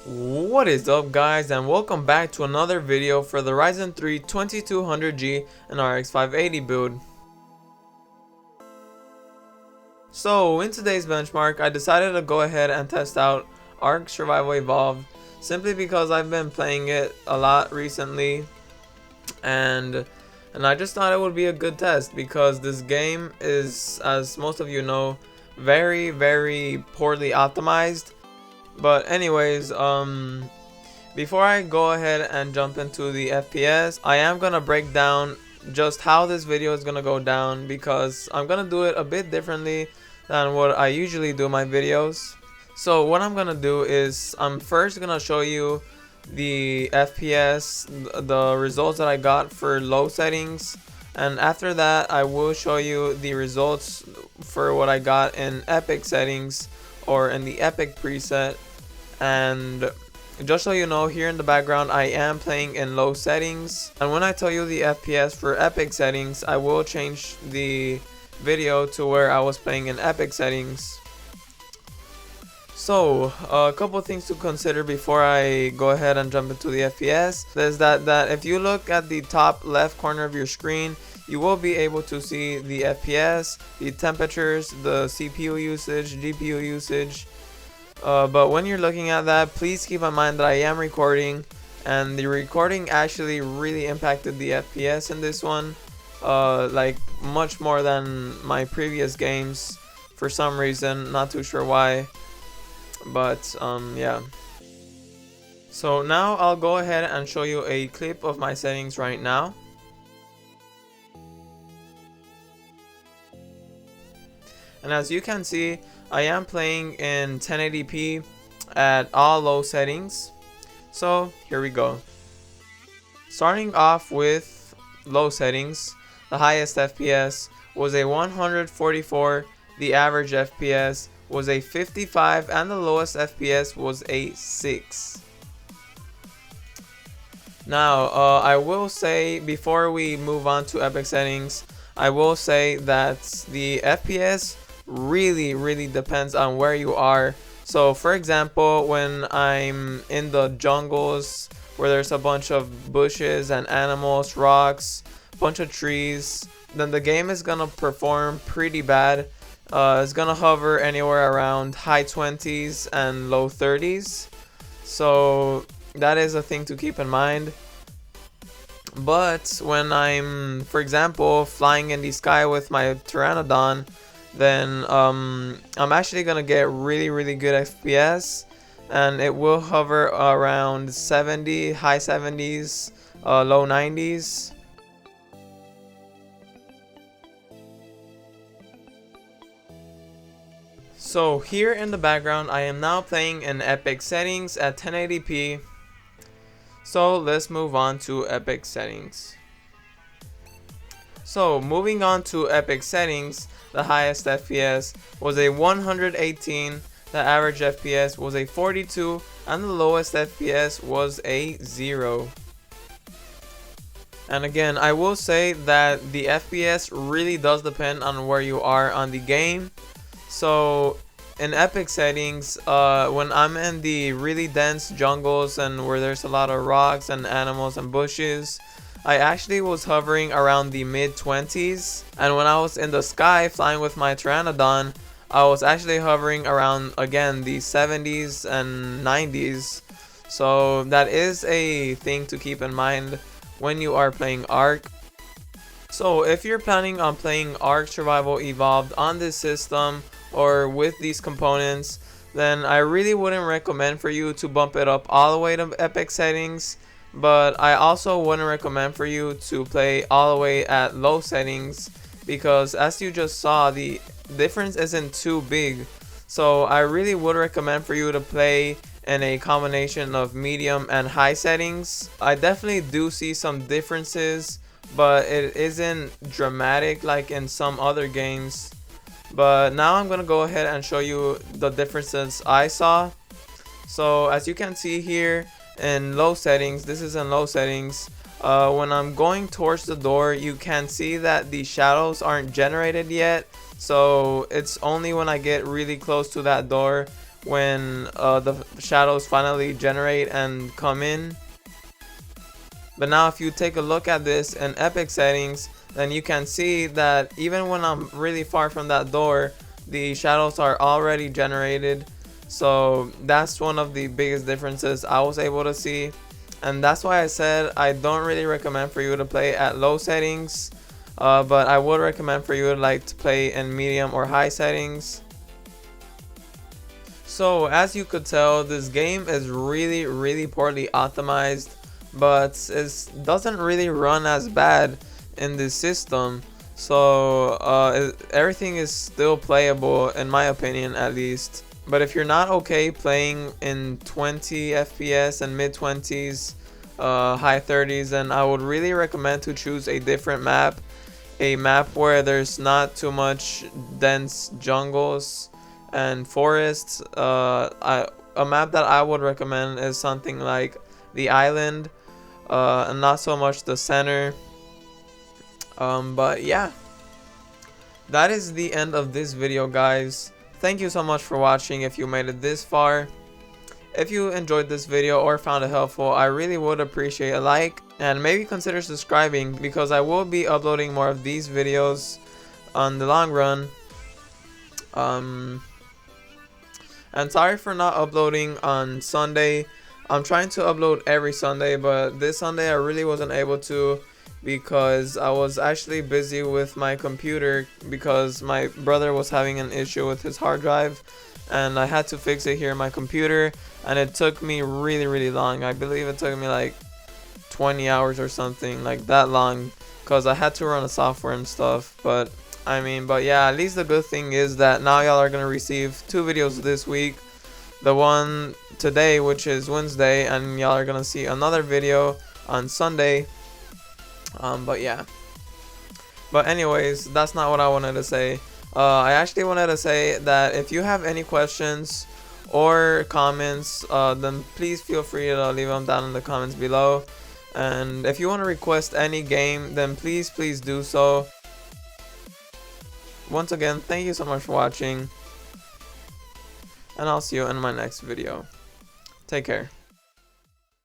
What is up, guys, and welcome back to another video for the Ryzen 3 2200G and RX 580 build. So in today's benchmark, I decided to go ahead and test out ARK Survival Evolved simply because I've been playing it a lot recently, and I just thought it would be a good test because this game is, as most of you know, very poorly optimized. But anyways, before I go ahead and jump into the FPS, I am gonna break down just how this video is gonna go down because I'm gonna do it a bit differently than what I usually do my videos. So what I'm gonna do is I'm first gonna show you the FPS, the results that I got for low settings, and after that I will show you the results for what I got in epic settings or in the epic preset. And just so you know, here in the background I am playing in low settings, and when I tell you the FPS for epic settings, I will change the video to where I was playing in epic settings. So a couple things to consider before I go ahead and jump into the FPS is that if you look at the top left corner of your screen, you will be able to see the FPS, the temperatures, the CPU usage, GPU usage. But when you're looking at that, please keep in mind that I am recording, and the recording actually really impacted the FPS in this one, like much more than my previous games for some reason, not too sure why, but yeah. So now I'll go ahead and show you a clip of my settings right now. And as you can see, I am playing in 1080p at all low settings. So here we go. Starting off with low settings, the highest FPS was a 144, the average FPS was a 55, and the lowest FPS was a 6. Now I will say, before we move on to epic settings, I will say that the FPS really depends on where you are. So for example, when I'm in the jungles where there's a bunch of bushes and animals, rocks, bunch of trees, then the game is gonna perform pretty bad. It's gonna hover anywhere around high 20s and low 30s, so that is a thing to keep in mind. But when I'm, for example, flying in the sky with my Pteranodon, then I'm actually gonna get really good FPS, and it will hover around 70, high 70s, low 90s. So here in the background I am now playing in epic settings at 1080p. So let's move on to epic settings. So moving on to epic settings, the highest FPS was a 118, the average FPS was a 42, and the lowest FPS was a 0. And again, I will say that the FPS really does depend on where you are on the game. So in epic settings, when I'm in the really dense jungles and where there's a lot of rocks and animals and bushes, I actually was hovering around the mid 20s, and when I was in the sky flying with my Pteranodon, I was actually hovering around, again, the 70s and 90s. So that is a thing to keep in mind when you are playing ARK. So if you're planning on playing ARK Survival Evolved on this system or with these components, then I really wouldn't recommend for you to bump it up all the way to epic settings. But I also wouldn't recommend for you to play all the way at low settings, because as you just saw, the difference isn't too big. So I really would recommend for you to play in a combination of medium and high settings. I definitely do see some differences, but it isn't dramatic like in some other games. But now I'm gonna go ahead and show you the differences I saw. So as you can see here, in low settings, this is in low settings, when I'm going towards the door, you can see that the shadows aren't generated yet. So it's only when I get really close to that door when the shadows finally generate and come in. But now if you take a look at this in Epic settings, then you can see that even when I'm really far from that door, the shadows are already generated. So that's one of the biggest differences I was able to see. And that's why I said I don't really recommend for you to play at low settings, but I would recommend for you to play in medium or high settings. So as you could tell, this game is really poorly optimized, but it doesn't really run as bad in this system. So everything is still playable, in my opinion at least. But if you're not okay playing in 20 FPS and mid 20s, high 30s, then I would really recommend to choose a different map. A map where there's not too much dense jungles and forests. A map that I would recommend is something like the island, and not so much the center. But yeah, that is the end of this video, guys. Thank you so much for watching if you made it this far. If you enjoyed this video or found it helpful, I really would appreciate a like, and maybe consider subscribing, because I will be uploading more of these videos on the long run. And sorry for not uploading on Sunday. I'm trying to upload every Sunday, but this Sunday I really wasn't able to, because I was actually busy with my computer, because my brother was having an issue with his hard drive and I had to fix it here in my computer, and it took me really long. I believe it took me like 20 hours or something, like that long, because I had to run the software and stuff. But yeah, at least the good thing is that now y'all are gonna receive 2 videos this week. The one today, which is Wednesday, and y'all are gonna see another video on Sunday. But yeah. But anyways, that's not what I wanted to say. I actually wanted to say that if you have any questions or comments, then please feel free to leave them down in the comments below. And if you want to request any game, then please do so. Once again, thank you so much for watching, and I'll see you in my next video. Take care.